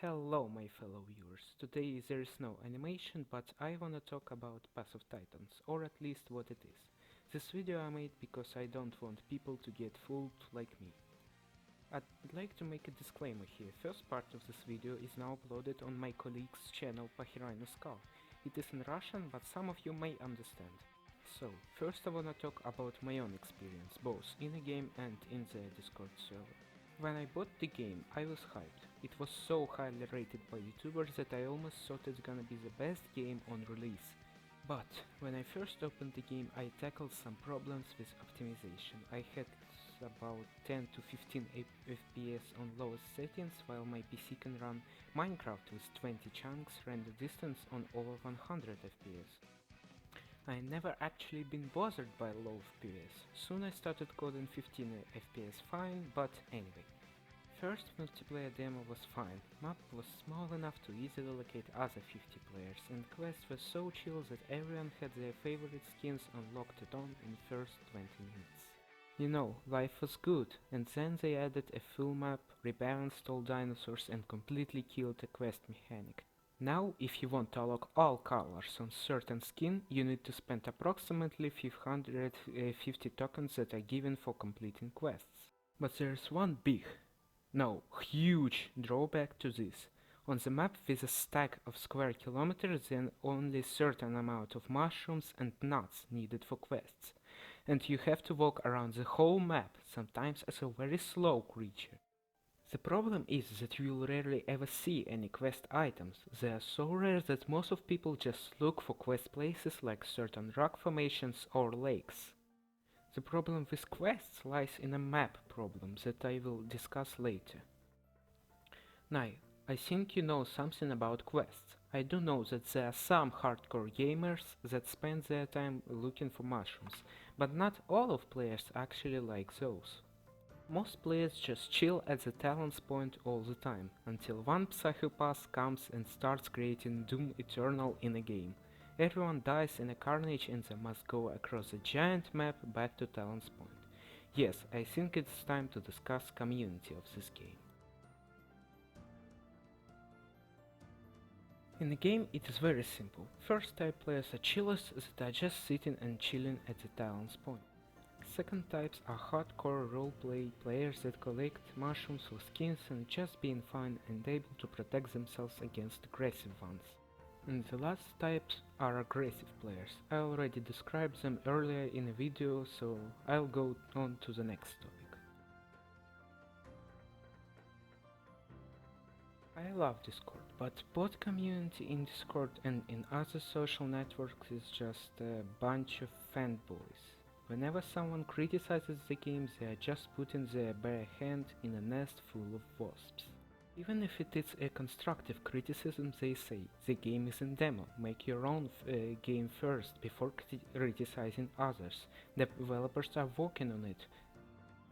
Hello my fellow viewers, today there is no animation but I wanna talk about Path of Titans, or at least what it is. This video I made because I don't want people to get fooled like me. I'd like to make a disclaimer here. First part of this video is now uploaded on my colleague's channel Pahirino Skull. It is in Russian, but some of you may understand. So, first I wanna talk about my own experience, both in the game and in the Discord server. When I bought the game, I was hyped. It was so highly rated by YouTubers that I almost thought it's gonna be the best game on release. But when I first opened the game, I tackled some problems with optimization. I had about 10 to 15 FPS on lowest settings, while my PC can run Minecraft with 20 chunks, render distance on over 100 FPS. I never actually been bothered by low FPS. Soon I started coding 15 FPS fine, but anyway. First multiplayer demo was fine, map was small enough to easily locate other 50 players, and quests were so chill that everyone had their favorite skins unlocked it on in first 20 minutes. You know, life was good, and then they added a full map, rebalanced all dinosaurs and completely killed the quest mechanic. Now, if you want to unlock all colors on certain skin, you need to spend approximately 550 tokens that are given for completing quests. But there's one big, no, huge drawback to this. On the map with a stack of square kilometers, then only certain amount of mushrooms and nuts needed for quests, and you have to walk around the whole map, sometimes as a very slow creature. The problem is that you will rarely ever see any quest items. They are so rare that most of people just look for quest places like certain rock formations or lakes. The problem with quests lies in a map problem that I will discuss later. Now, I think you know something about quests. I do know that there are some hardcore gamers that spend their time looking for mushrooms, but not all of players actually like those. Most players just chill at the talents point all the time, until one psychopath comes and starts creating Doom Eternal in a game. Everyone dies in a carnage and they must go across a giant map back to talents point. Yes, I think it's time to discuss community of this game. In the game it is very simple. First type players are chillers that are just sitting and chilling at the talents point. Second types are hardcore roleplay players that collect mushrooms for skins and just being fun and able to protect themselves against aggressive ones. And the last types are aggressive players. I already described them earlier in a video, so I'll go on to the next topic. I love Discord, but bot community in Discord and in other social networks is just a bunch of fanboys. Whenever someone criticizes the game, they are just putting their bare hand in a nest full of wasps. Even if it is a constructive criticism, they say, the game is in demo, make your own game first before criticizing others. The developers are working on it.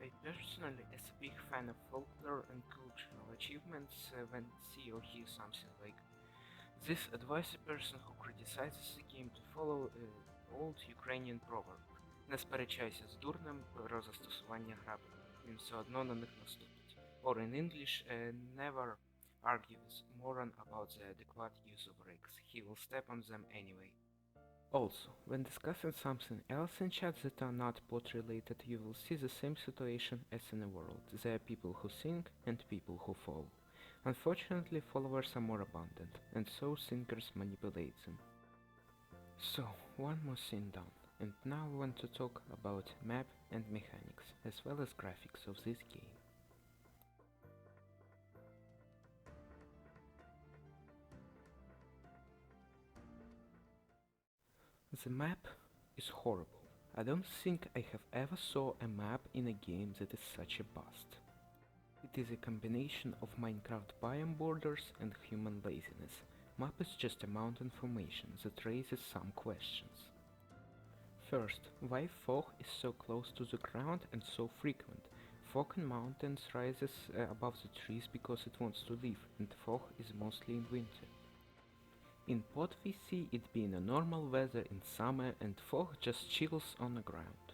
I personally, as a big fan of folklore and cultural achievements, when see or hear something like this, advise a person who criticizes the game to follow an old Ukrainian proverb. Не сперечайся з дурнем про застосування грабли, він все одно на них наступить. Or in English, never argue with moron about the adequate use of rakes, he will step on them anyway. Also, when discussing something else in chats that are not bot related, you will see the same situation as in the world. There are people who think and people who follow. Unfortunately, followers are more abundant, and so thinkers manipulate them. So, one more thing done. And now I want to talk about map and mechanics, as well as graphics of this game. The map is horrible. I don't think I have ever saw a map in a game that is such a bust. It is a combination of Minecraft biome borders and human laziness. Map is just a mountain formation that raises some questions. First, why fog is so close to the ground and so frequent? Fog in mountains rises above the trees because it wants to live, and fog is mostly in winter. In pod we see it being a normal weather in summer and fog just chills on the ground.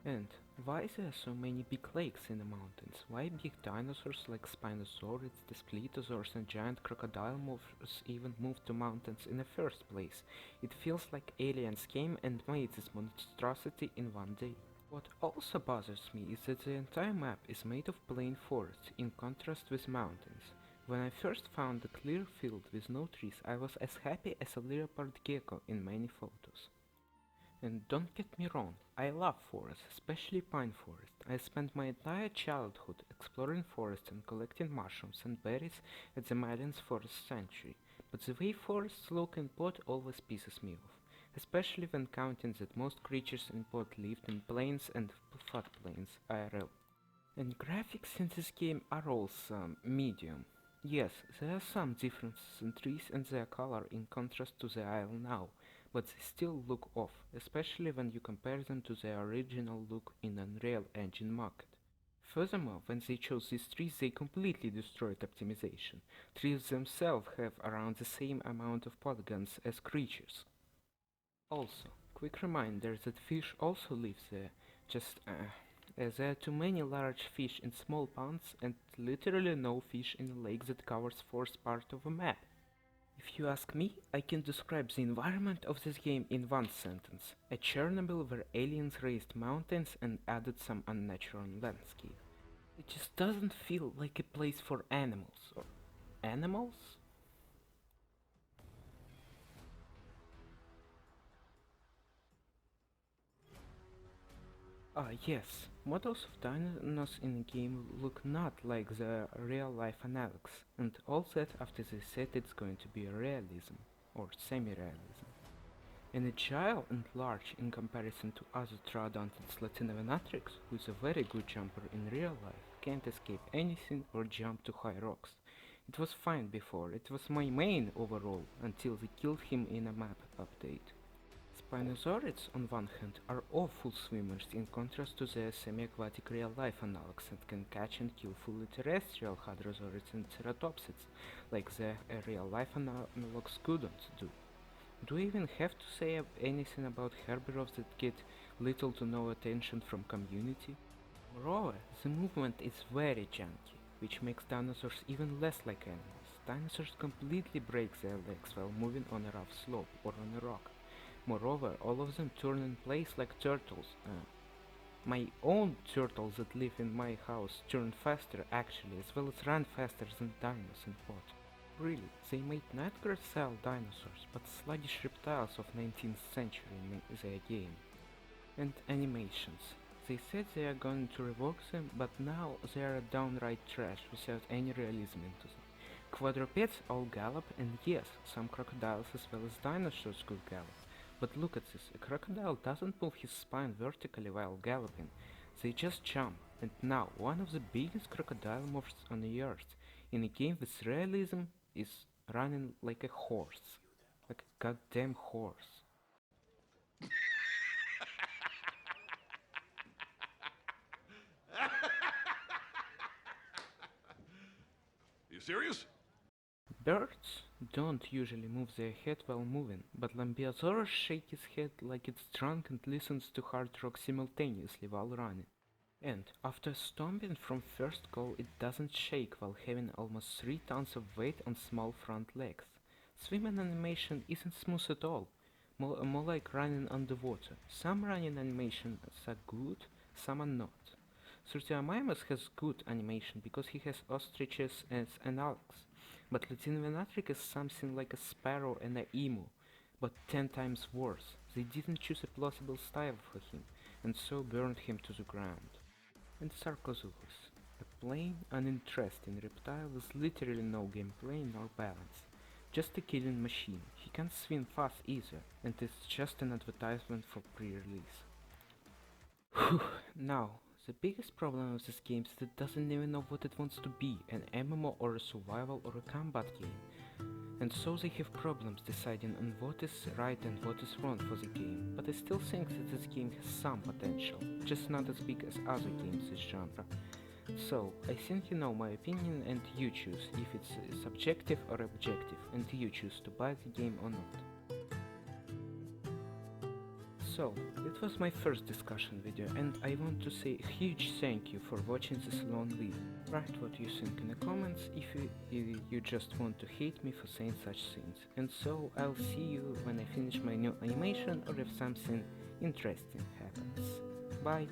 And why there so many big lakes in the mountains? Why big dinosaurs like Spinosaurids, the Spletosaurs and giant crocodile movers even moved to mountains in the first place? It feels like aliens came and made this monstrosity in one day. What also bothers me is that the entire map is made of plain forest, in contrast with mountains. When I first found a clear field with no trees, I was as happy as a leopard gecko in many photos. And don't get me wrong, I love forests, especially pine forest. I spent my entire childhood exploring forests and collecting mushrooms and berries at the Madden's Forest Sanctuary, but the way forests look in Pod always pisses me off, especially when counting that most creatures in Pod lived in plains and floodplains IRL. And graphics in this game are also medium. Yes, there are some differences in trees and their color in contrast to the Isle now, but they still look off, especially when you compare them to their original look in Unreal Engine market. Furthermore, when they chose these trees, they completely destroyed optimization. Trees themselves have around the same amount of polygons as creatures. Also, quick reminder that fish also live there, just as there are too many large fish in small ponds and literally no fish in a lake that covers fourth part of a map. If you ask me, I can describe the environment of this game in one sentence. A Chernobyl where aliens raised mountains and added some unnatural landscape. It just doesn't feel like a place for animals. Or animals? Ah yes, models of dinosaurs in the game look not like their real-life analogs, and all that after they said it's going to be a realism, or semi-realism. And agile and large in comparison to other Troodontids Latinovenatrix, who is a very good jumper in real life, can't escape anything or jump to high rocks. It was fine before, it was my main overall, until they killed him in a map update. Spinosaurids, on one hand, are awful swimmers in contrast to their semi-aquatic real-life analogs and can catch and kill fully terrestrial hadrosaurids and ceratopsids, like their real-life analogs couldn't do. Do we even have to say anything about herbivores that get little to no attention from community? Moreover, the movement is very janky, which makes dinosaurs even less like animals. Dinosaurs completely break their legs while moving on a rough slope or on a rock. Moreover, all of them turn in place like turtles. My own turtles that live in my house turn faster actually, as well as run faster than dinos in Pod. Really, they made Nightgirl-style dinosaurs, but sluggish reptiles of 19th century in their game. And animations. They said they are going to rework them, but now they are downright trash without any realism into them. Quadrupeds all gallop, and yes, some crocodiles as well as dinosaurs could gallop. But look at this, a crocodile doesn't move his spine vertically while galloping, they just jump. And now, one of the biggest crocodile movers on the earth, in a game with realism, is running like a horse. Like a goddamn horse. You serious? Birds don't usually move their head while moving, but Lambeosaurus shakes his head like it's drunk and listens to hard rock simultaneously while running. And after stomping from first go, it doesn't shake while having almost 3 tons of weight on small front legs. Swimming animation isn't smooth at all, more like running underwater. Some running animations are good, some are not. Surtiamimus has good animation because he has ostriches as analogs, but Latinovenatrix is something like a sparrow and a emu, but 10 times worse. They didn't choose a plausible style for him, and so burned him to the ground. And Sarcosuchus, a plain, uninteresting reptile with literally no gameplay nor balance. Just a killing machine. He can't swim fast either, and it's just an advertisement for pre-release. Now, the biggest problem with this game is that it doesn't even know what it wants to be, an MMO or a survival or a combat game. And so they have problems deciding on what is right and what is wrong for the game, but I still think that this game has some potential, just not as big as other games this genre. So, I think you know my opinion and you choose if it's subjective or objective, and you choose to buy the game or not. So, it was my first discussion video and I want to say a huge thank you for watching this long video. Write what you think in the comments if you just want to hate me for saying such things. And so I'll see you when I finish my new animation or if something interesting happens. Bye!